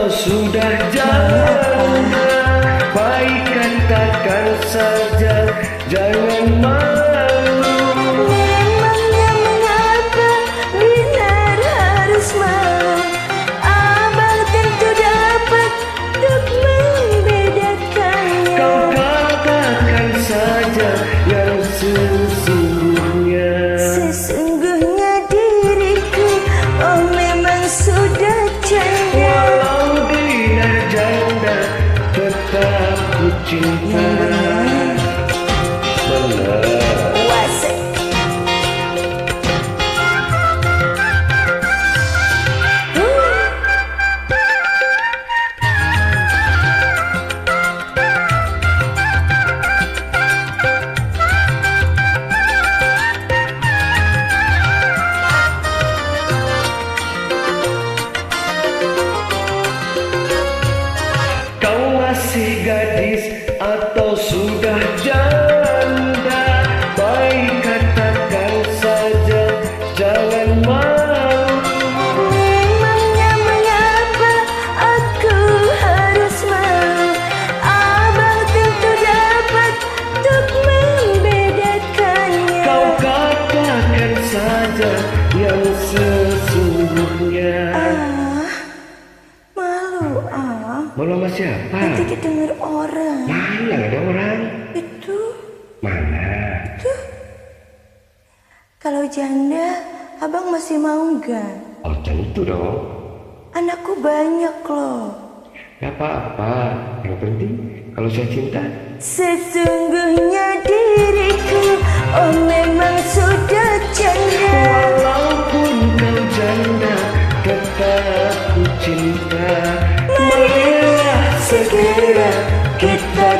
sudah janda, baik katakan saja, jangan malu. Memangnya mengapa Binar harus malu? Abang tentu dapat untuk membedakannya. Kau katakan saja yang sesungguhnya. Sesungguhnya diriku, oh memang sudah janda. Walau Binar janda, tetap ku cinta. Benar. Wasik. Kau masih gadis atau sudah janda, baik katakan saja, jangan malu. Memangnya mengapa aku harus malu? Abang tentu dapat untuk membedakannya. Kau katakan saja yang sesungguhnya. Malu Malu sama siapa? nanti didengar orang. Mana ada orang? Itu Mana? kalau janda, abang masih mau nggak? Oh tentu dong. Anakku banyak loh. Gak apa-apa. Yang penting kalau saya cinta. Sesungguhnya diriku, oh memang sudah janda. Walaupun kau janda, tetap ku cinta. Marilah segera kita